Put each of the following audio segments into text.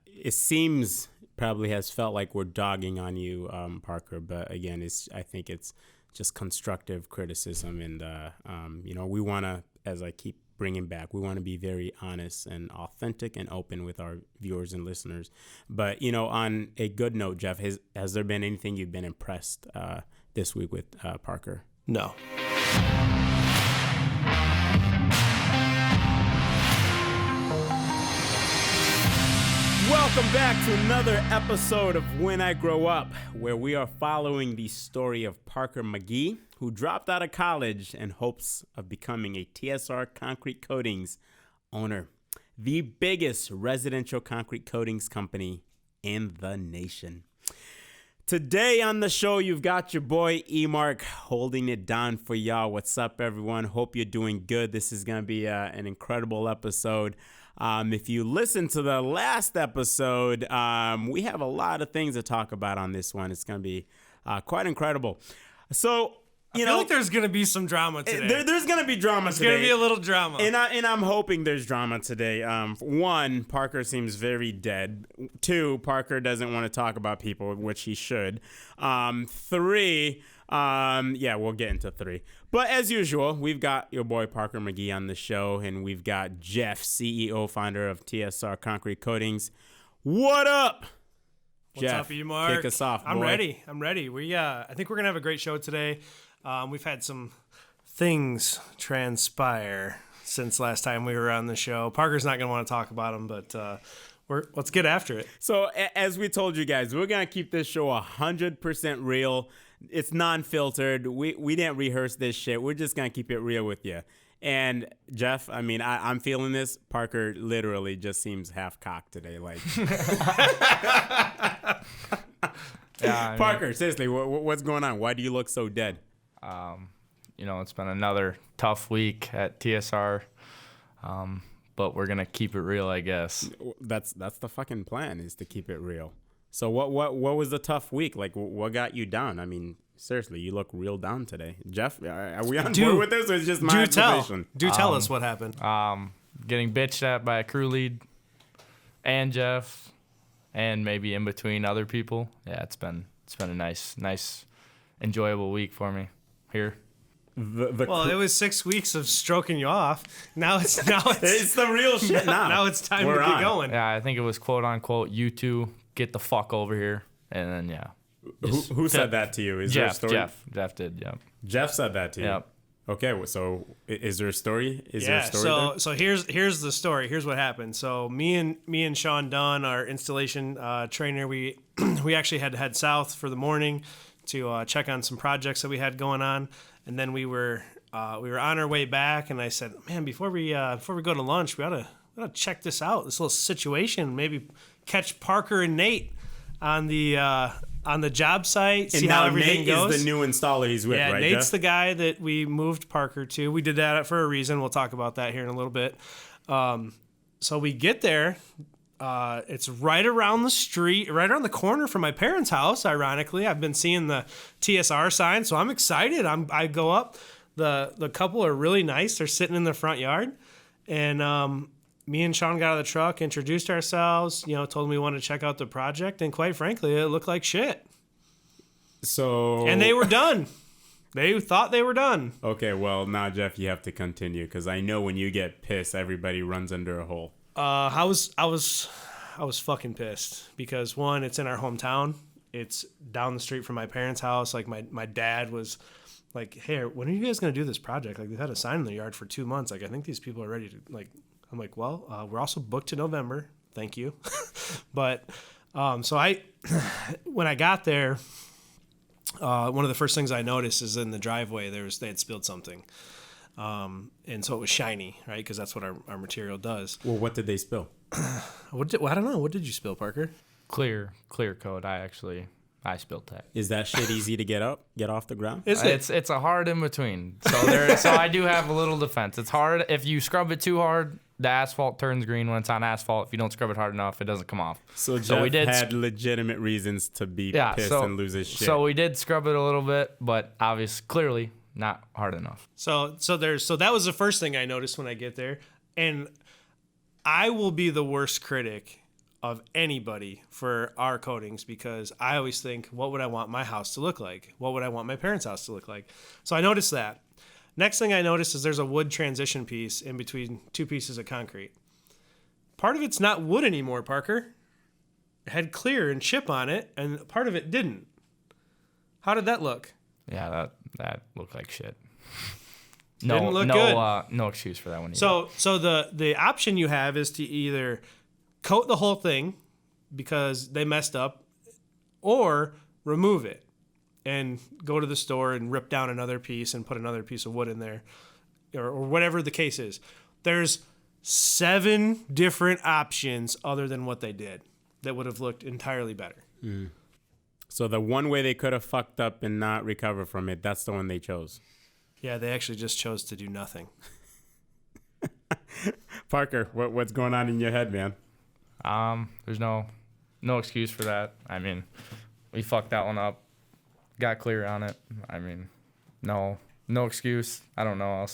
It seems probably has felt like we're dogging on you, Parker. But again, I think it's just constructive criticism, and we want to, as I keep bringing back, we want to be very honest and authentic and open with our viewers and listeners. But on a good note, Jeff, has there been anything you've been impressed this week with Parker? No. Welcome back to another episode of When I Grow Up, where we are following the story of Parker McGee, who dropped out of college in hopes of becoming a TSR Concrete Coatings owner, the biggest residential concrete coatings company in the nation. Today on the show, you've got your boy E-Mark holding it down for y'all. What's up, everyone? Hope you're doing good. This is going to be an incredible episode. If you listen to the last episode, we have a lot of things to talk about on this one. It's going to be quite incredible. So, I feel like there's going to be some drama today. There's going to be drama today. There's going to be a little drama. And I'm hoping there's drama today. One, Parker seems very dead. Two, Parker doesn't want to talk about people, which he should. Three, we'll get into three. But as usual, we've got your boy Parker McGee on the show, and we've got Jeff, CEO, founder of TSR Concrete Coatings. What up? What's Jeff, up, E-Mark? kick us off, I'm boy. ready. I think we're going to have a great show today. We've had some things transpire since last time we were on the show. Parker's not going to want to talk about them, but let's get after it. So as we told you guys, we're going to keep this show 100% real. It's non-filtered. We didn't rehearse this shit. We're just going to keep it real with you. And Jeff, I mean, I'm feeling this. Parker literally just seems half-cocked today. Like, Parker, seriously, what's going on? Why do you look so dead? It's been another tough week at TSR, but we're gonna keep it real, I guess. That's the fucking plan, is to keep it real. So what was the tough week? Like, what got you down? I mean, seriously, you look real down today. Jeff, are we on board with this, or is it just my observation? Tell us what happened. Getting bitched at by a crew lead and Jeff, and maybe in between other people. Yeah, it's been a nice, enjoyable week for me here. It was 6 weeks of stroking you off. Now it's it's the real shit now. Now it's time to get going. Yeah, I think it was quote unquote, "You two get the fuck over here," and then yeah. Who said that to you? Is Jeff, there a story? Jeff did. Yep. Jeff said that to you. Yep. Okay, so is there a story? There a story there? So here's the story. Here's what happened. So me and Sean Dunn, our installation trainer, we actually had to head south for the morning to check on some projects that we had going on, and then we were on our way back, and I said, man, before we go to lunch, we ought to check this out, this little situation, maybe catch Parker and Nate on the job site, see how everything goes. Nate is the new installer he's with, right? Nate's Jeff? the guy that we moved Parker to. We did that for a reason. We'll talk about that here in a little bit. So we get there. It's right around the street, right around the corner from my parents' house, ironically. I've been seeing the TSR sign, so I'm excited. I go up. The couple are really nice. They're sitting in the front yard. And me and Sean got out of the truck, introduced ourselves, told them we wanted to check out the project, and quite frankly, it looked like shit. And they were done. They thought they were done. Okay, well, now, Jeff, you have to continue, because I know when you get pissed, everybody runs under a hole. I was fucking pissed because, one, it's in our hometown. It's down the street from my parents' house. Like, my dad was like, hey, when are you guys going to do this project? Like, we've had a sign in the yard for 2 months. Like, I think these people are ready to, like, I'm like, well, we're also booked to November. Thank you. But, so when I got there, one of the first things I noticed is in the driveway, they had spilled something. And so it was shiny, right? Because that's what our material does. Well, what did they spill? I don't know. What did you spill, Parker? Clear coat. I spilled that. Is that shit easy to get off the ground? It's a hard in between. So I do have a little defense. It's hard if you scrub it too hard. The asphalt turns green when it's on asphalt. If you don't scrub it hard enough, it doesn't come off. So Jeff had legitimate reasons to be pissed and lose his shit. So we did scrub it a little bit, but obviously, clearly not hard enough. So that was the first thing I noticed when I get there, and I will be the worst critic of anybody for our coatings because I always think, what would I want my house to look like? What would I want my parents' house to look like? So I noticed that. Next thing I noticed is there's a wood transition piece in between two pieces of concrete. Part of it's not wood anymore, Parker. It had clear and chip on it, and part of it didn't. How did that look? Yeah, that looked like shit. Didn't look good. No excuse for that one either. So the option you have is to either coat the whole thing because they messed up, or remove it and go to the store and rip down another piece and put another piece of wood in there, or whatever the case is. There's 7 different options other than what they did that would have looked entirely better. Mm. So the one way they could have fucked up and not recover from it, that's the one they chose. Yeah, they actually just chose to do nothing. Parker, what's going on in your head, man? There's no excuse for that. I mean, we fucked that one up. Got clear on it. I mean, no excuse. I don't know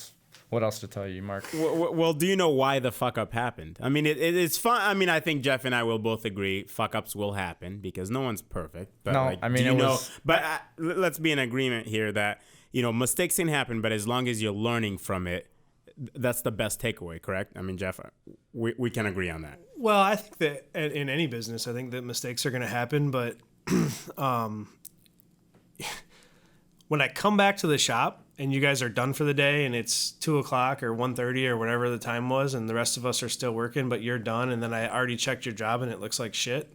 what else to tell you, Mark. Well, do you know why the fuck up happened? I mean, it's fun. I mean, I think Jeff and I will both agree fuck ups will happen because no one's perfect. But no, like, I mean, But let's be in agreement here that, you know, mistakes can happen, but as long as you're learning from it, that's the best takeaway, correct? I mean, Jeff, we can agree on that. Well, I think that in any business, I think that mistakes are going to happen. But when I come back to the shop and you guys are done for the day and it's 2:00 or 1:30 or whatever the time was, and the rest of us are still working, but you're done, and then I already checked your job and it looks like shit,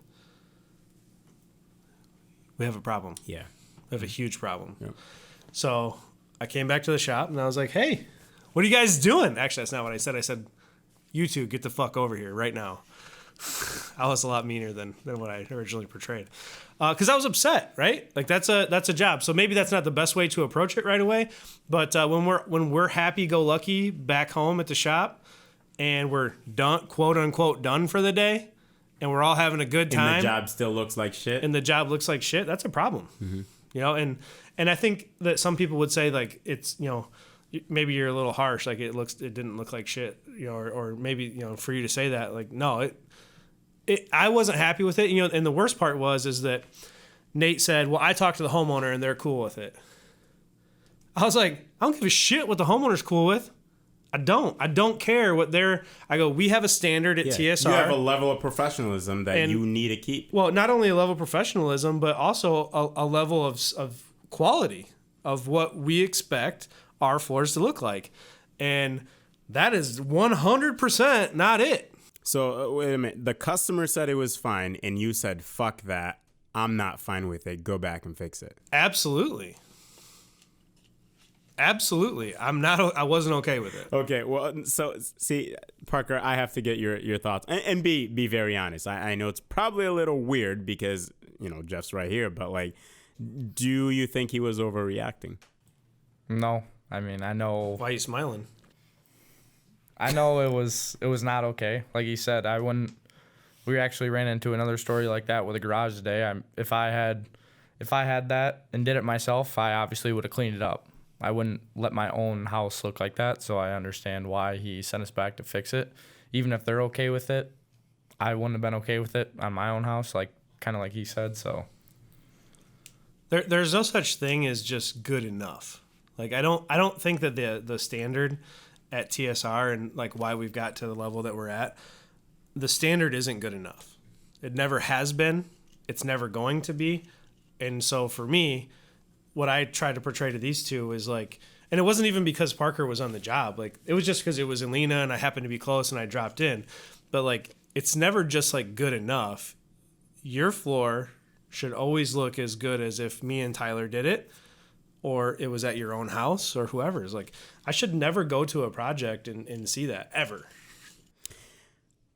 we have a problem. Yeah. We have a huge problem. Yeah. So I came back to the shop and I was like, hey, what are you guys doing? Actually, that's not what I said. I said, you two get the fuck over here right now. I was a lot meaner than what I originally portrayed. Because I was upset, right? Like that's a job. So maybe that's not the best way to approach it right away. But when we're happy-go-lucky back home at the shop and we're done, quote unquote, done for the day, and we're all having a good time, and the job still looks like shit, that's a problem. Mm-hmm. You know, and I think that some people would say like it's, you know, maybe you're a little harsh, like it didn't look like shit, you know, or maybe, you know, for you to say that, like, no, I wasn't happy with it, you know. And the worst part is that Nate said, well, I talked to the homeowner and they're cool with it. I was like, I don't give a shit what the homeowner's cool with. I don't care what I go, we have a standard at TSR. You have a level of professionalism that you need to keep. Well, not only a level of professionalism, but also a level of quality of what we expect our floors to look like. And that is 100% not it. So wait a minute. The customer said it was fine, and you said, fuck that. I'm not fine with it. Go back and fix it. Absolutely. I wasn't okay with it. Okay, well, so see, Parker, I have to get your thoughts and be very honest. I know it's probably a little weird because, you know, Jeff's right here, but like, do you think he was overreacting? No, I mean, I know. Why are you smiling? I know it was not okay. Like he said, we actually ran into another story like that with a garage today. If I had that and did it myself, I obviously would have cleaned it up. I wouldn't let my own house look like that, so I understand why he sent us back to fix it. Even if they're okay with it, I wouldn't have been okay with it on my own house, kind of like he said. So there's no such thing as just good enough. Like I don't think that the standard at TSR and like why we've got to the level that we're at, the standard isn't good enough. It never has been. It's never going to be. And so for me, what I tried to portray to these two is like, and it wasn't even because Parker was on the job. Like it was just because it was in Lena and I happened to be close and I dropped in. But like, it's never just like good enough. Your floor should always look as good as if me and Tyler did it, or it was at your own house or whoever's. Like I should never go to a project and see that ever.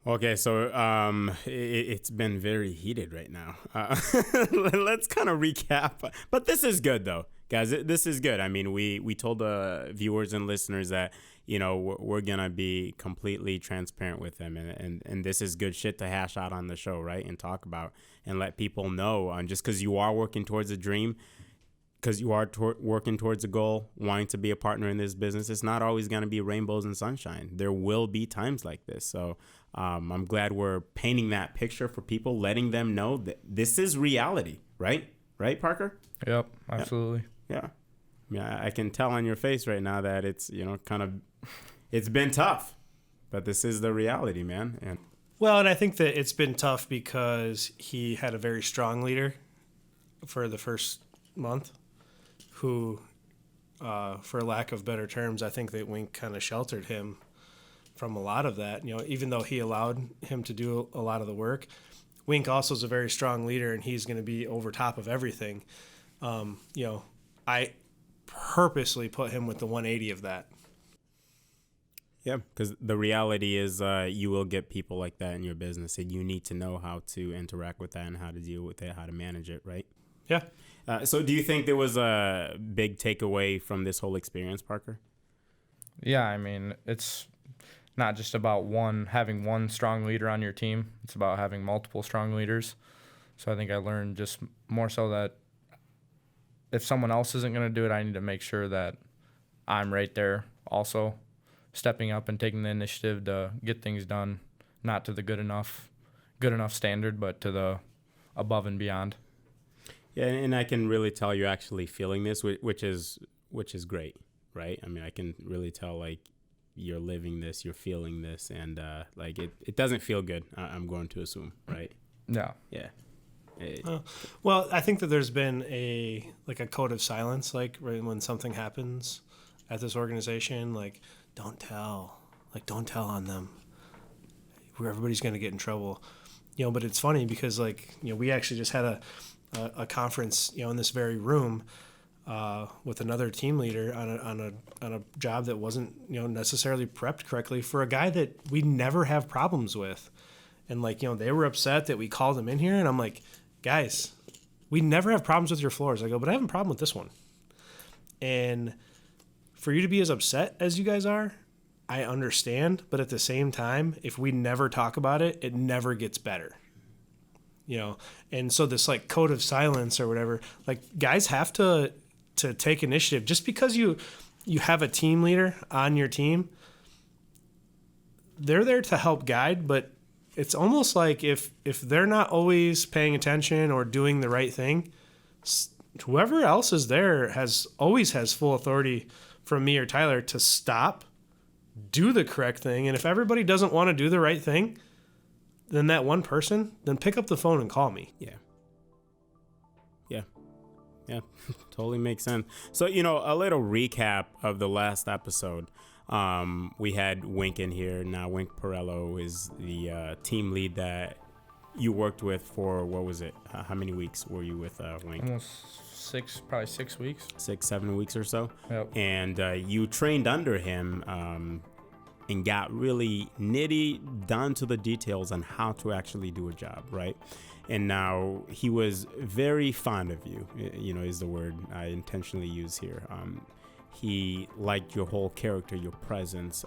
Okay, so it's been very heated right now. Let's kind of recap. But this is good, though, guys. This is good. I mean, we told the viewers and listeners that, you know, we're going to be completely transparent with them. And this is good shit to hash out on the show, right, and talk about and let people know. And just because you are working towards a dream, because you are working towards a goal, wanting to be a partner in this business, it's not always going to be rainbows and sunshine. There will be times like this. So I'm glad we're painting that picture for people, letting them know that this is reality, right? Right, Parker? Yep, absolutely. Yeah. Yeah, I can tell on your face right now that it's, it's been tough, but this is the reality, man. And Well, and I think that it's been tough because he had a very strong leader for the first month who, for lack of better terms, I think that Wink kind of sheltered him from a lot of that. Even though he allowed him to do a lot of the work, Wink also is a very strong leader, and he's going to be over top of everything. I purposely put him with the 180 of that. yeah, because the reality is you will get people like that in your business, and you need to know how to interact with that and how to deal with it, how to manage it, right? Yeah. So do you think there was a big takeaway from this whole experience, Parker? Yeah, I mean, it's not just about having one strong leader on your team. It's about having multiple strong leaders. So I think I learned just more so that if someone else isn't going to do it, I need to make sure that I'm right there also, stepping up and taking the initiative to get things done, not to the good enough standard, but to the above and beyond. Yeah, and I can really tell you're actually feeling this, which is great, right? I mean, I can really tell, like, you're living this, you're feeling this, and it doesn't feel good, I'm going to assume, right? Yeah. Yeah. Well, I think that there's been a code of silence, like when something happens at this organization, like don't tell on them, where everybody's going to get in trouble, but it's funny because we actually just had a conference, in this very room, with another team leader on a job that wasn't, necessarily prepped correctly for a guy that we never have problems with. And they were upset that we called him in here, and I'm like, guys, we never have problems with your floors. I go, but I have a problem with this one. And for you to be as upset as you guys are, I understand, but at the same time, if we never talk about it, it never gets better. And so this code of silence or whatever, guys have to take initiative. Just because you have a team leader on your team, they're there to help guide, but it's almost like if they're not always paying attention or doing the right thing, whoever else is there always has full authority from me or Tyler to stop, do the correct thing. And if everybody doesn't want to do the right thing, then that one person, then pick up the phone and call me. Yeah. Totally makes sense. So, a little recap of the last episode. We had Wink in here. Now Wink Perello is the team lead that you worked with for, what was it? How many weeks were you with Wink? Almost probably 6 weeks. 6-7 weeks or so. Yep. And you trained under him and got really nitty down to the details on how to actually do a job, right? And now he was very fond of you, is the word I intentionally use here. He liked your whole character, your presence,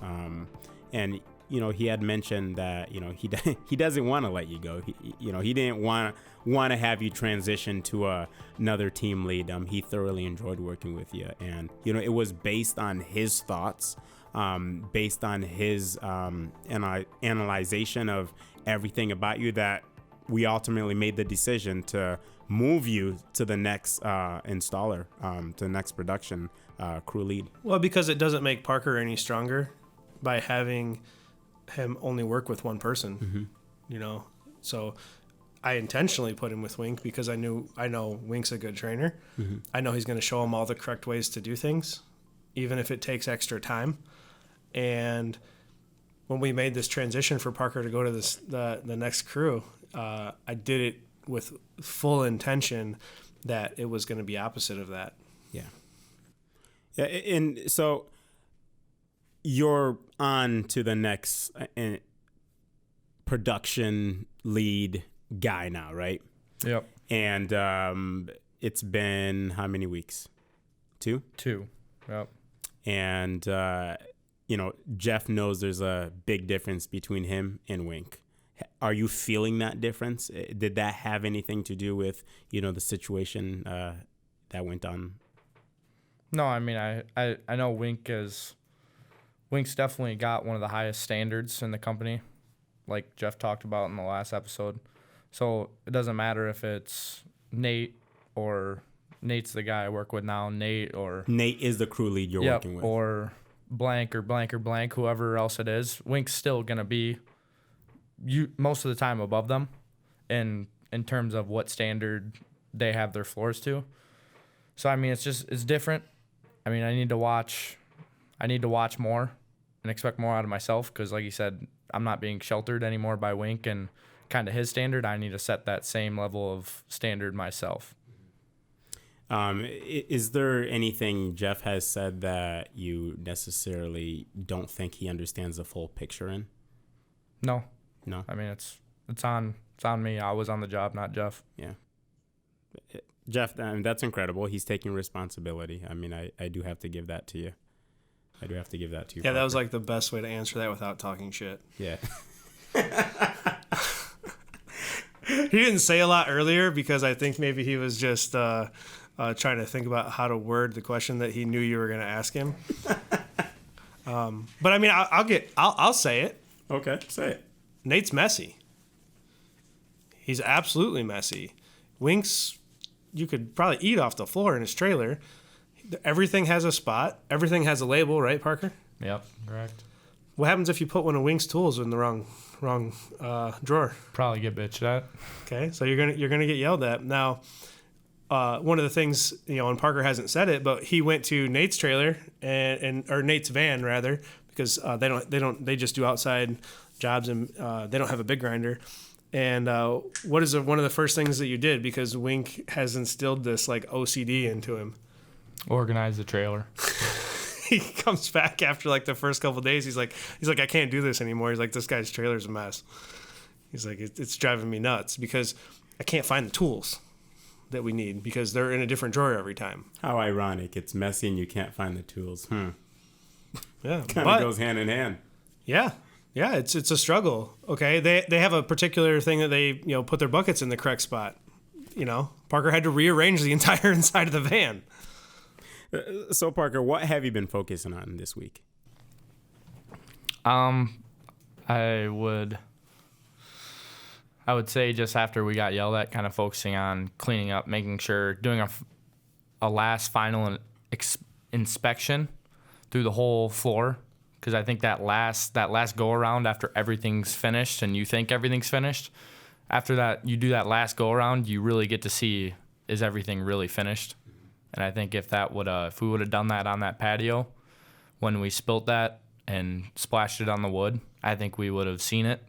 and he had mentioned that he doesn't want to let you go. He didn't want to have you transition to another team lead. He thoroughly enjoyed working with you, and it was based on his thoughts, based on his analyzation of everything about you, that we ultimately made the decision to move you to the next installer, to the next production crew lead. Well, because it doesn't make Parker any stronger by having him only work with one person, So I intentionally put him with Wink because I know Wink's a good trainer. Mm-hmm. I know he's going to show him all the correct ways to do things, even if it takes extra time. And when we made this transition for Parker to go to the next crew, I did it with full intention that it was going to be opposite of that. Yeah, and so you're on to the next production lead guy now, right? Yep. And it's been how many weeks? 2? 2. Yep. And Jeff knows there's a big difference between him and Wink. Are you feeling that difference? Did that have anything to do with the situation that went on No, I mean, I know Wink's definitely got one of the highest standards in the company, like Jeff talked about in the last episode. So it doesn't matter if it's Nate or Nate's the guy I work with now, Nate is the crew lead you're working with. Or blank or blank or blank, whoever else it is. Wink's still going to be most of the time above them in terms of what standard they have their floors to. So, I mean, it's different. I mean, I need to watch more and expect more out of myself because, like you said, I'm not being sheltered anymore by Wink and kind of his standard. I need to set that same level of standard myself. Is there anything Jeff has said that you necessarily don't think he understands the full picture in? No. I mean, it's on me. I was on the job, not Jeff. Yeah. Jeff, that's incredible. He's taking responsibility. I mean, I do have to give that to you. Yeah, Parker. That was like the best way to answer that without talking shit. Yeah. He didn't say a lot earlier because I think maybe he was just trying to think about how to word the question that he knew you were going to ask him. But I mean, I'll say it. Okay, say it. Nate's messy. He's absolutely messy. Wink's, you could probably eat off the floor in his trailer. Everything has a spot. Everything has a label, right, Parker? Yep, correct. What happens if you put one of Wink's tools in the wrong drawer? Probably get bitched at. Okay, so you're gonna get yelled at. Now, one of the things, and Parker hasn't said it, but he went to Nate's trailer or Nate's van rather, because they just do outside jobs and they don't have a big grinder. And what is one of the first things that you did? Because Wink has instilled this like OCD into him. Organize the trailer. He comes back after like the first couple of days. He's like, I can't do this anymore. He's like, this guy's trailer's a mess. He's like, it's driving me nuts because I can't find the tools that we need because they're in a different drawer every time. How ironic. It's messy and you can't find the tools. Yeah. Kind of goes hand in hand. Yeah. Yeah, it's a struggle. Okay. They have a particular thing that they, put their buckets in the correct spot. Parker had to rearrange the entire inside of the van. So Parker, what have you been focusing on this week? I would say just after we got yelled at, kind of focusing on cleaning up, making sure, doing a last final inspection through the whole floor, because I think that last go around after everything's finished and you think everything's finished, after that you do that last go around, you really get to see, is everything really finished? And I think if we would have done that on that patio when we spilt that and splashed it on the wood, I think we would have seen it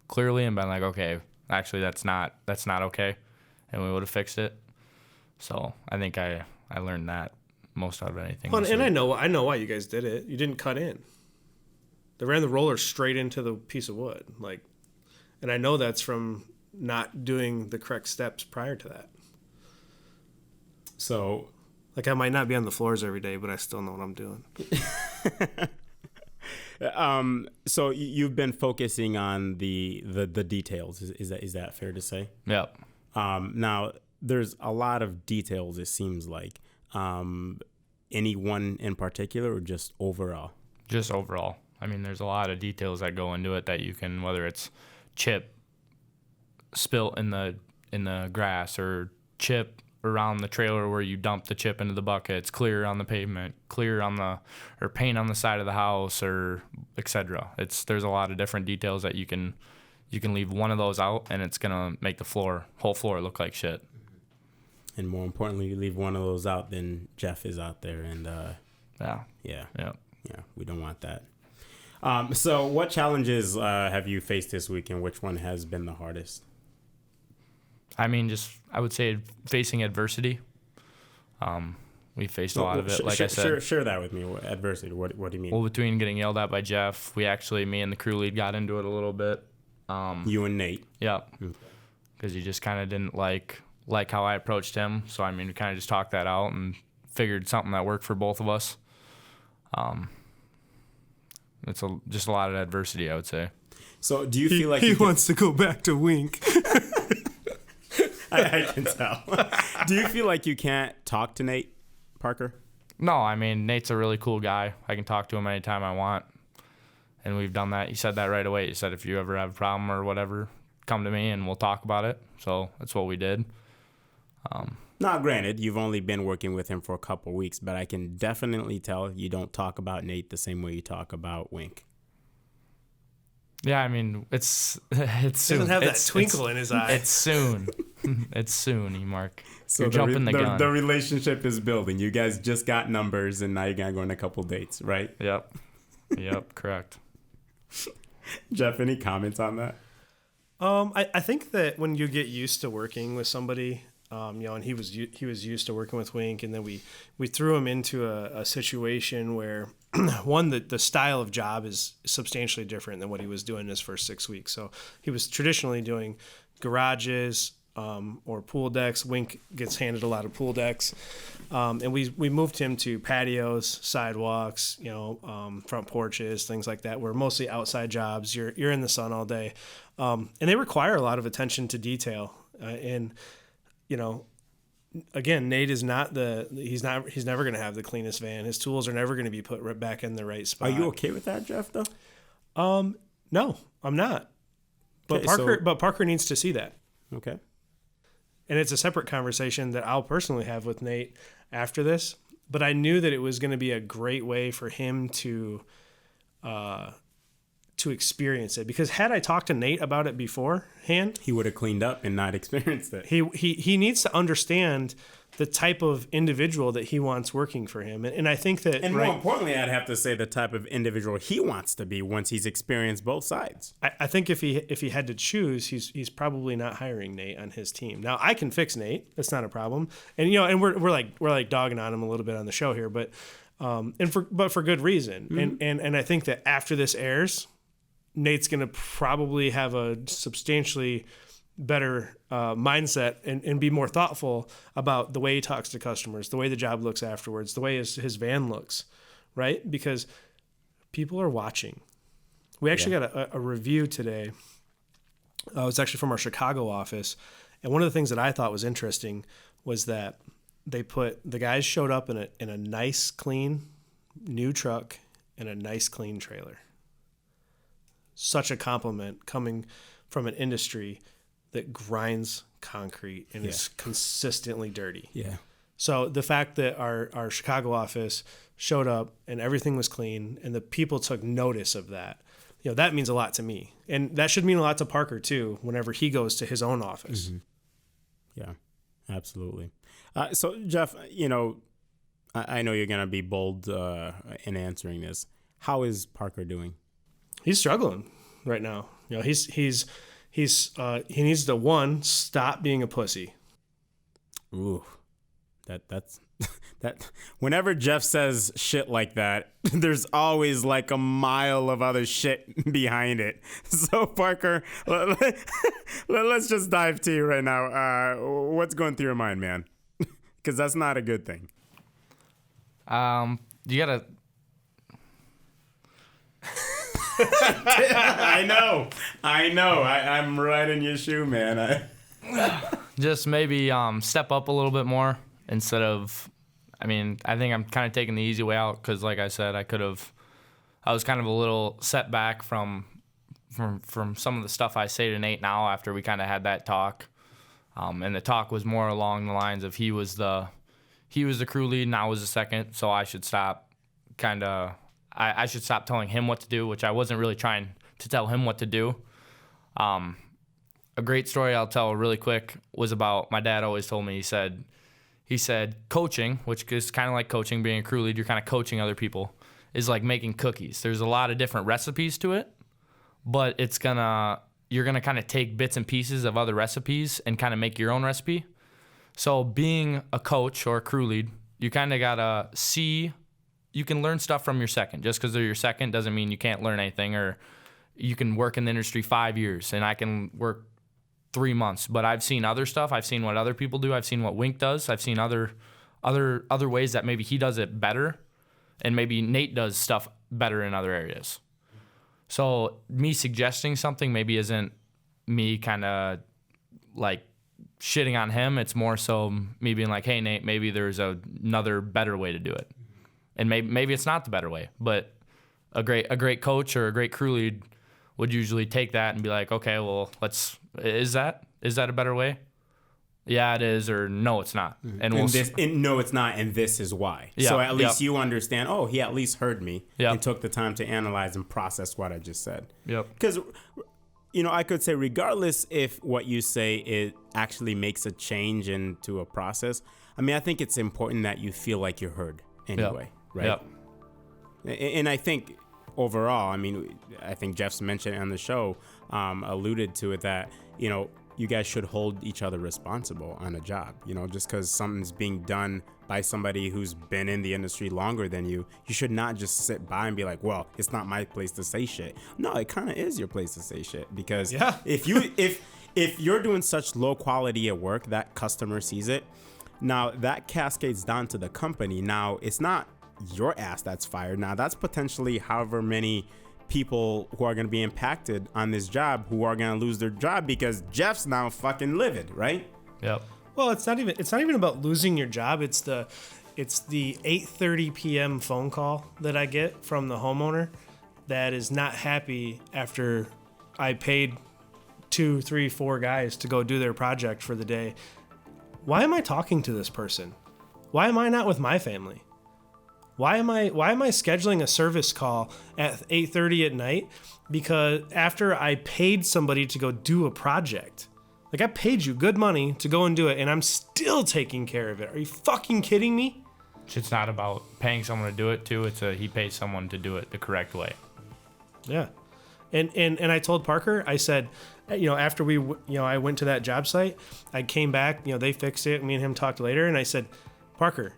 clearly and been like, okay, actually that's not okay, and we would have fixed it. So I think I learned that most out of anything. Well, and I know why you guys did it. You didn't cut in. They ran the roller straight into the piece of wood, and I know that's from not doing the correct steps prior to that. So. I might not be on the floors every day, but I still know what I'm doing. So you've been focusing on the details. Is that fair to say? Yep. Now there's a lot of details. It seems like any one in particular, or just overall? Just overall. I mean, there's a lot of details that go into it that you can, whether it's chip spilt in the grass or chip around the trailer where you dump the chip into the buckets, clear on the pavement, or paint on the side of the house, or etc. There's a lot of different details that you can leave one of those out and it's gonna make the whole floor look like shit. And more importantly, you leave one of those out, then Jeff is out there and yeah, we don't want that. So what challenges have you faced this week, and which one has been the hardest? I mean, I would say facing adversity. We faced a lot of it, like I said. Share that with me. Adversity, what do you mean? Well, between getting yelled at by Jeff, me and the crew lead got into it a little bit. You and Nate? Yeah. Because he just kind of didn't like how I approached him. So, I mean, we kind of just talked that out and figured something that worked for both of us. It's just a lot of adversity, I would say. So, do you feel like he wants to go back to Wink? I can tell. Do you feel like you can't talk to Nate, Parker? No, I mean, Nate's a really cool guy. I can talk to him anytime I want. And we've done that. He said that right away. He said, if you ever have a problem or whatever, come to me and we'll talk about it. So that's what we did. Now, granted, you've only been working with him for a couple weeks, but I can definitely tell you don't talk about Nate the same way you talk about Wink. Yeah, I mean, it's soon. Doesn't have that twinkle in his eye. It's soon. It's soon, Mark. So You're jumping the gun. The relationship is building. You guys just got numbers, and now you're going to go on a couple dates, right? Yep. Yep, correct. Jeff, any comments on that? I think that when you get used to working with somebody, and he was used to working with Wink, and then we threw him into a situation where one, the style of job is substantially different than what he was doing in his first 6 weeks. So he was traditionally doing garages or pool decks. Wink gets handed a lot of pool decks, and we moved him to patios, sidewalks, front porches, things like that. Were mostly outside jobs. You're in the sun all day, and they require a lot of attention to detail. And again, Nate is he's never going to have the cleanest van. His tools are never going to be put right back in the right spot. Are you okay with that, Jeff, though? No, I'm not. But Parker needs to see that. Okay. And it's a separate conversation that I'll personally have with Nate after this. But I knew that it was going to be a great way for him to experience it. Because had I talked to Nate about it beforehand, he would have cleaned up and not experienced it. He needs to understand the type of individual that he wants working for him. And I think that... And more importantly, I'd have to say the type of individual he wants to be once he's experienced both sides. I think if he had to choose, he's probably not hiring Nate on his team. Now, I can fix Nate. That's not a problem. And, and we're like dogging on him a little bit on the show here, but for good reason. Mm-hmm. And I think that after this airs, Nate's going to probably have a substantially better mindset and be more thoughtful about the way he talks to customers, the way the job looks afterwards, the way his van looks, right? Because people are watching. We actually got a review today. It was actually from our Chicago office. And one of the things that I thought was interesting was that the guys showed up in a nice, clean, new truck and a nice, clean trailer. Such a compliment coming from an industry that grinds concrete and is consistently dirty. Yeah. So the fact that our Chicago office showed up and everything was clean and the people took notice of that, that means a lot to me. And that should mean a lot to Parker too, whenever he goes to his own office. Mm-hmm. Yeah, absolutely. So Jeff, I know you're going to be bold in answering this. How is Parker doing? He's struggling right now. He needs to stop being a pussy. Ooh, that's that. Whenever Jeff says shit like that, there's always like a mile of other shit behind it. So Parker, let's just dive to you right now. What's going through your mind, man? Because that's not a good thing. You gotta. I know. I'm right in your shoe, man. Just maybe step up a little bit more instead of. I think I'm kind of taking the easy way out because, like I said, I was kind of a little set back from some of the stuff I say to Nate now after we kind of had that talk, and the talk was more along the lines of he was the crew lead and I was the second, so I should stop I should stop telling him what to do, which I wasn't really trying to tell him what to do. A great story I'll tell really quick was about my dad always told me, he said coaching, which is kind of like coaching, being a crew lead, you're kind of coaching other people, is like making cookies. There's a lot of different recipes to it, but you're going to kind of take bits and pieces of other recipes and kind of make your own recipe. So being a coach or a crew lead, you kind of got to see. You can learn stuff from your second. Just because they're your second doesn't mean you can't learn anything, or you can work in the industry 5 years and I can work 3 months. But I've seen other stuff. I've seen what other people do. I've seen what Wink does. I've seen other ways that maybe he does it better, and maybe Nate does stuff better in other areas. So me suggesting something maybe isn't me kind of like shitting on him. It's more so me being like, hey, Nate, maybe there's another better way to do it. And maybe it's not the better way, but a great coach or a great crew lead would usually take that and be like, okay, well, is that a better way? Yeah, it is, or no, it's not. And no, it's not, and this is why. Yeah, so at least you understand, oh, he at least heard me Yep. and took the time to analyze and process what I just said. Yep. Because, I could say regardless if what you say it actually makes a change into a process, I mean, I think it's important that you feel like you're heard anyway, right? Yep. And I think overall, I mean, I think Jeff's mentioned on the show, alluded to it that, you guys should hold each other responsible on a job. Just because something's being done by somebody who's been in the industry longer than you should not just sit by and be like, well, it's not my place to say shit. No, it kind of is your place to say shit, because if you're doing such low quality at work that customer sees it, now that cascades down to the company. Now it's not your ass that's fired. Now that's potentially however many people who are going to be impacted on this job who are going to lose their job because Jeff's now fucking livid, right? Yep. Well, it's not even about losing your job. It's the 8:30 p.m. phone call that I get from the homeowner that is not happy after I paid 2, 3, 4 guys to go do their project for the day. Why am I talking to this person? Why am I not with my family? Why am I scheduling a service call at 8:30 at night? Because after I paid somebody to go do a project, like I paid you good money to go and do it, and I'm still taking care of it. Are you fucking kidding me? It's not about paying someone to do it too. He pays someone to do it the correct way. Yeah, and I told Parker, I said, after I went to that job site, I came back, they fixed it. Me and him talked later, and I said, Parker,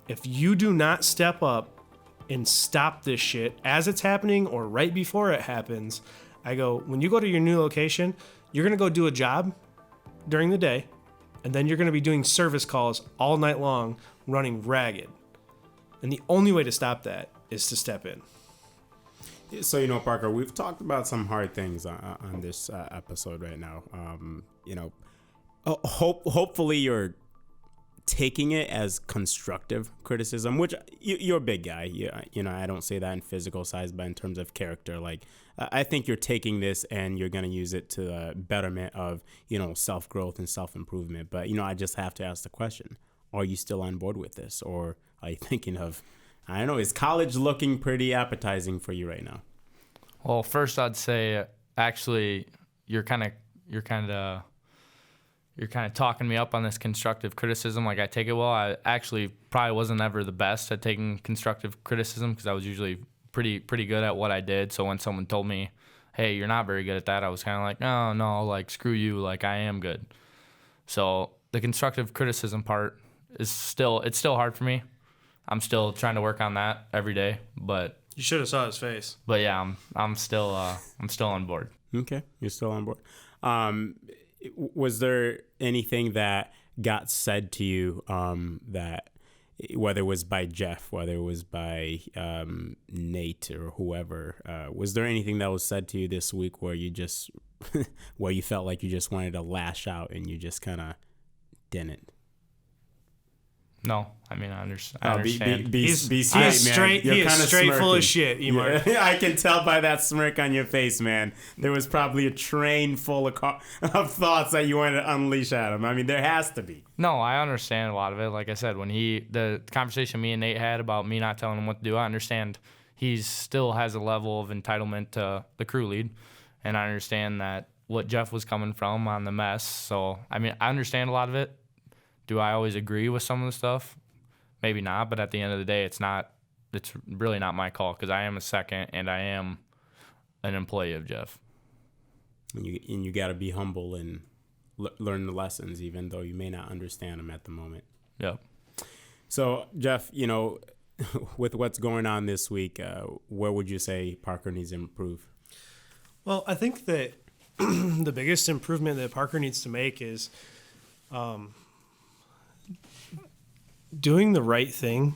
if you do not step up and stop this shit as it's happening or right before it happens, I go, when you go to your new location, you're going to go do a job during the day, and then you're going to be doing service calls all night long, running ragged. And the only way to stop that is to step in. So, Parker, we've talked about some hard things on this episode right now. Hopefully you're taking it as constructive criticism, which you're a big guy. I don't say that in physical size, but in terms of character, I think you're taking this and you're going to use it to the betterment of, self-growth and self-improvement. But, I just have to ask the question, are you still on board with this? Or are you thinking of, I don't know, is college looking pretty appetizing for you right now? Well, first I'd say, actually, you're kind of talking me up on this constructive criticism. Like, I take it well. I actually probably wasn't ever the best at taking constructive criticism because I was usually pretty good at what I did. So when someone told me, hey, you're not very good at that, I was kind of like, no, screw you. I am good. So the constructive criticism part is still hard for me. I'm still trying to work on that every day, but you should have saw his face. But yeah, I'm still on board. Okay, you're still on board. Was there anything that got said to you that, whether it was by Jeff, whether it was by Nate or whoever, was there anything that was said to you this week where you just where you felt like you just wanted to lash out and you just kind of didn't? No, I mean, I understand. He's straight, he is straight full of shit, Emar. Yeah, I can tell by that smirk on your face, man. There was probably a train full of thoughts that you wanted to unleash at him. I mean, there has to be. No, I understand a lot of it. Like I said, when the conversation me and Nate had about me not telling him what to do, I understand he still has a level of entitlement to the crew lead, and I understand that what Jeff was coming from on the mess. So, I mean, I understand a lot of it. Do I always agree with some of the stuff? Maybe not, but at the end of the day, it's really not my call because I am a second and I am an employee of Jeff. And you got to be humble and learn the lessons, even though you may not understand them at the moment. Yep. So, Jeff, with what's going on this week, where would you say Parker needs to improve? Well, I think that the biggest improvement that Parker needs to make is doing the right thing,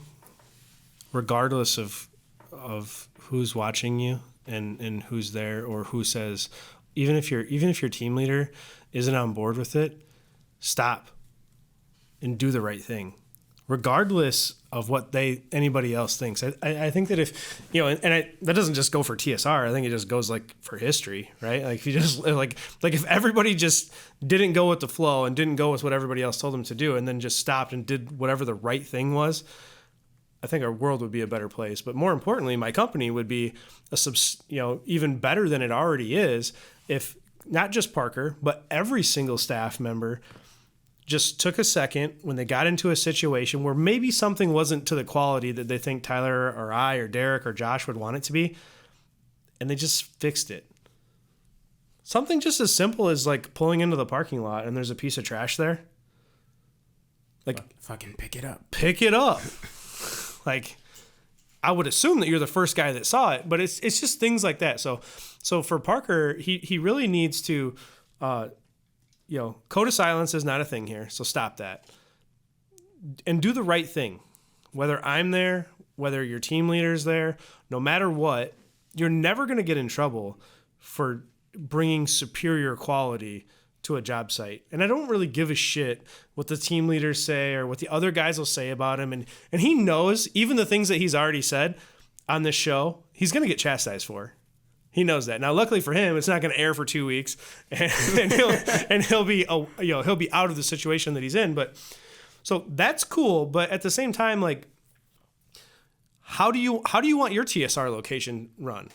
regardless of who's watching you and who's there or who says. Even if your team leader isn't on board with it, stop and do the right thing, regardless of what anybody else thinks. I think that if, that doesn't just go for TSR. I think it just goes like for history, right? Like if you just like if everybody just didn't go with the flow and didn't go with what everybody else told them to do, and then just stopped and did whatever the right thing was, I think our world would be a better place. But more importantly, my company would be even better than it already is if not just Parker, but every single staff member just took a second when they got into a situation where maybe something wasn't to the quality that they think Tyler or I or Derek or Josh would want it to be, and they just fixed it. Something just as simple as like pulling into the parking lot and there's a piece of trash there. Like, fucking pick it up. Pick it up. Like, I would assume that you're the first guy that saw it, but it's just things like that. So for Parker, he really needs to, code of silence is not a thing here. So stop that and do the right thing. Whether I'm there, whether your team leader's there, no matter what, you're never going to get in trouble for bringing superior quality to a job site. And I don't really give a shit what the team leaders say or what the other guys will say about him. And he knows even the things that he's already said on this show, he's going to get chastised for. He knows that. Now, luckily for him, it's not going to air for 2 weeks, and he'll be out of the situation that he's in. But so that's cool. But at the same time, like, how do you want your TSR location run?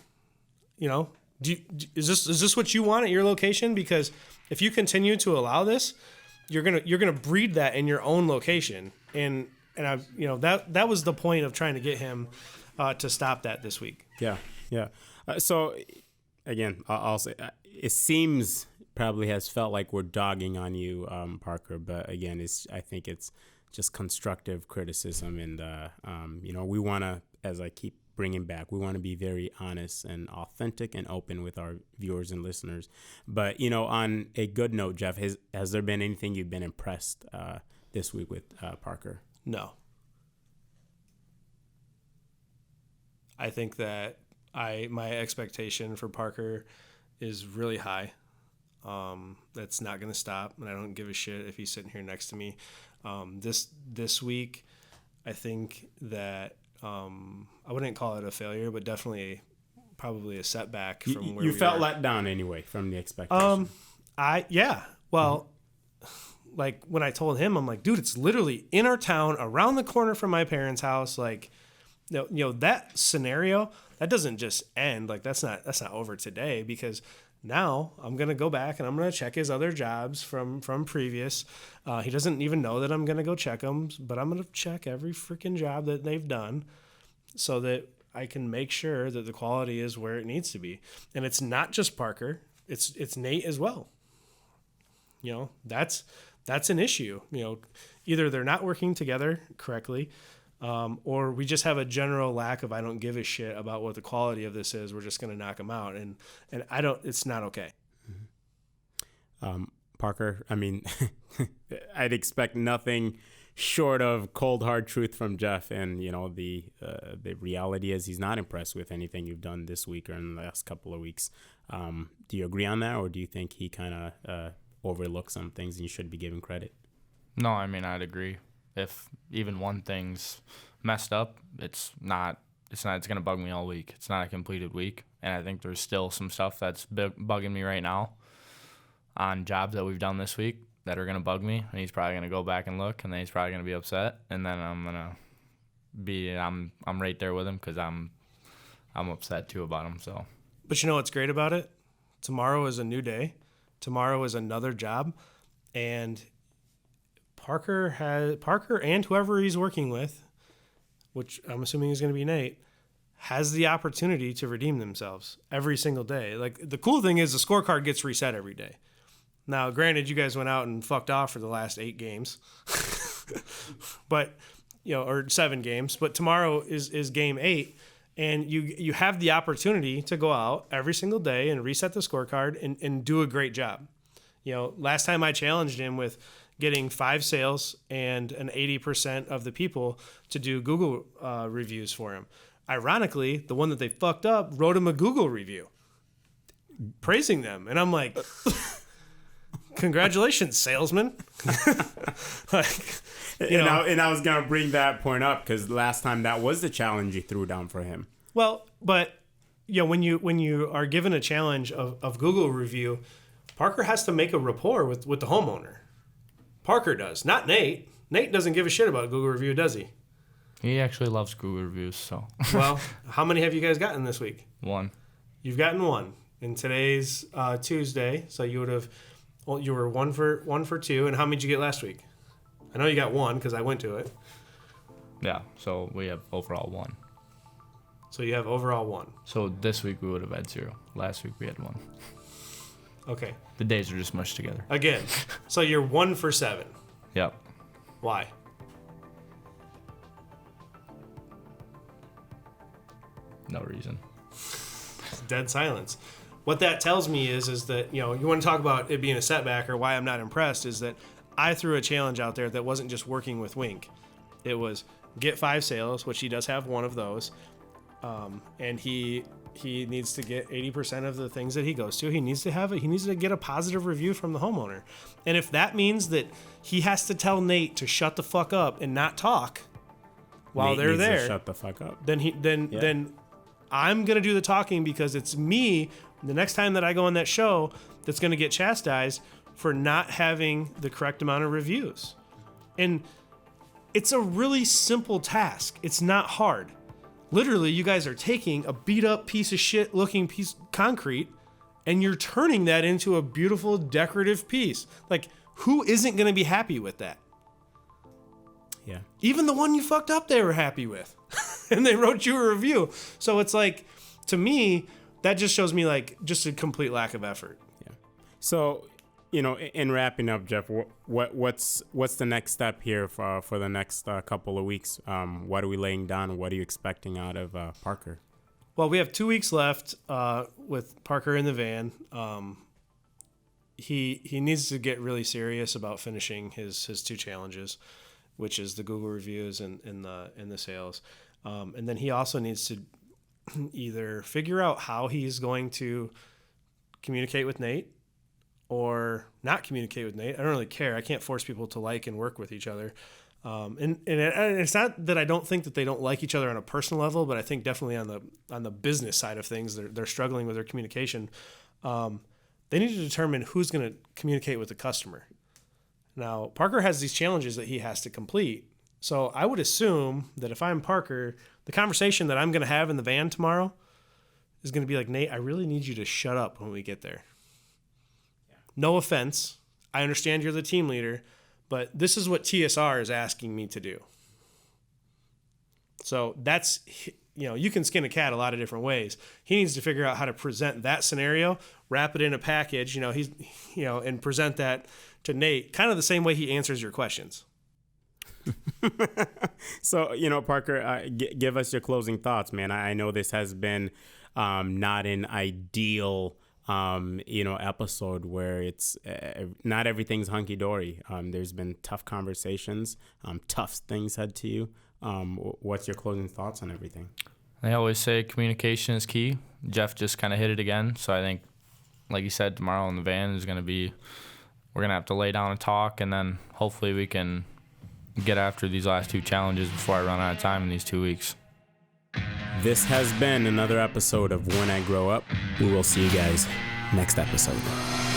Is this what you want at your location? Because if you continue to allow this, you're gonna breed that in your own location. And that was the point of trying to get him to stop that this week. Yeah. So, again, I'll say it seems probably has felt like we're dogging on you, Parker. But again, I think it's just constructive criticism, and we want to, as I keep bringing back, we want to be very honest and authentic and open with our viewers and listeners. But on a good note, Jeff, has there been anything you've been impressed this week with Parker? No. I think that my expectation for Parker is really high. That's not going to stop, and I don't give a shit if he's sitting here next to me. This week, I think that I wouldn't call it a failure, but definitely probably a setback from where you we felt are. let down anyway from the expectation. Like when I told him, I'm like, dude, it's literally in our town, around the corner from my parents' house. Like, that scenario, that doesn't just end. Like, that's not over today, because now I'm going to go back and I'm going to check his other jobs from previous. He doesn't even know that I'm going to go check them, but I'm going to check every freaking job that they've done so that I can make sure that the quality is where it needs to be. And it's not just Parker. It's Nate as well. That's an issue. Either they're not working together correctly, or we just have a general lack of, I don't give a shit about what the quality of this is. We're just going to knock them out. And it's not okay. Parker, I mean, I'd expect nothing short of cold, hard truth from Jeff. And, the reality is he's not impressed with anything you've done this week or in the last couple of weeks. Do you agree on that? Or do you think he kind of overlooked some things and you should be given credit? No, I mean, I'd agree. If even one thing's messed up, it's going to bug me all week. It's not a completed week. And I think there's still some stuff that's bugging me right now on jobs that we've done this week that are going to bug me. And he's probably going to go back and look, and then he's probably going to be upset. And then I'm going to I'm right there with him, because I'm upset too about him. So, but you know what's great about it? Tomorrow is a new day. Tomorrow is another job. And Parker and whoever he's working with, which I'm assuming is going to be Nate, has the opportunity to redeem themselves every single day. Like, the cool thing is the scorecard gets reset every day. Now, granted, you guys went out and fucked off for the last 8 games, but or 7 games. But tomorrow is game 8, and you have the opportunity to go out every single day and reset the scorecard and do a great job. Last time I challenged him with getting 5 sales and an 80% of the people to do Google reviews for him. Ironically, the one that they fucked up wrote him a Google review praising them. And I'm like, congratulations, salesman. Like, And I was gonna bring that point up because last time that was the challenge you threw down for him. Well, but when you are given a challenge of Google review, Parker has to make a rapport with the homeowner. Parker does, not Nate. Nate doesn't give a shit about Google review, does he? He actually loves Google reviews, so. Well, how many have you guys gotten this week? 1. You've gotten 1. And today's Tuesday, so you were 1 for 2. And how many did you get last week? I know you got 1 because I went to it. Yeah, so we have overall 1. So you have overall 1. So this week we would have had 0. Last week we had 1. Okay. The days are just mushed together. Again, so you're 1 for 7. Yep. Why? No reason. Dead silence. What that tells me is that, you want to talk about it being a setback or why I'm not impressed, is that I threw a challenge out there that wasn't just working with Wink. It was get 5 sales, which he does have 1 of those. And he needs to get 80% of the things that he goes to. He needs to get a positive review from the homeowner. And if that means that he has to tell Nate to shut the fuck up and not talk while Nate they're needs to there, shut the fuck up. Then I'm going to do the talking, because it's me the next time that I go on that show that's going to get chastised for not having the correct amount of reviews. And it's a really simple task. It's not hard. Literally, you guys are taking a beat up piece of shit looking piece of concrete and you're turning that into a beautiful decorative piece. Like, who isn't going to be happy with that? Yeah. Even the one you fucked up, they were happy with. And they wrote you a review. So it's like, to me, that just shows me like just a complete lack of effort. Yeah. So, in wrapping up, Jeff, what's the next step here for the next couple of weeks? What are we laying down? What are you expecting out of Parker? Well, we have 2 weeks left with Parker in the van. He needs to get really serious about finishing his 2 challenges, which is the Google reviews and the sales. And then he also needs to either figure out how he's going to communicate with Nate or not communicate with Nate. I don't really care. I can't force people to like and work with each other. And it's not that I don't think that they don't like each other on a personal level, but I think definitely on the business side of things, they're struggling with their communication. They need to determine who's going to communicate with the customer. Now, Parker has these challenges that he has to complete. So I would assume that if I'm Parker, the conversation that I'm going to have in the van tomorrow is going to be like, Nate, I really need you to shut up when we get there. Yeah. No offense. I understand you're the team leader, but this is what TSR is asking me to do. So that's, you can skin a cat a lot of different ways. He needs to figure out how to present that scenario, wrap it in a package, and present that to Nate, kind of the same way he answers your questions. So, Parker, give us your closing thoughts, man. I know this has been not an ideal, episode where it's not everything's hunky-dory. There's been tough conversations, tough things said to you. What's your closing thoughts on everything? They always say communication is key. Jeff just kind of hit it again. So I think, like you said, tomorrow in the van is going to be, we're going to have to lay down and talk, and then hopefully we can get after these last 2 challenges before I run out of time in these 2 weeks. This has been another episode of When I Grow Up. We will see you guys next episode.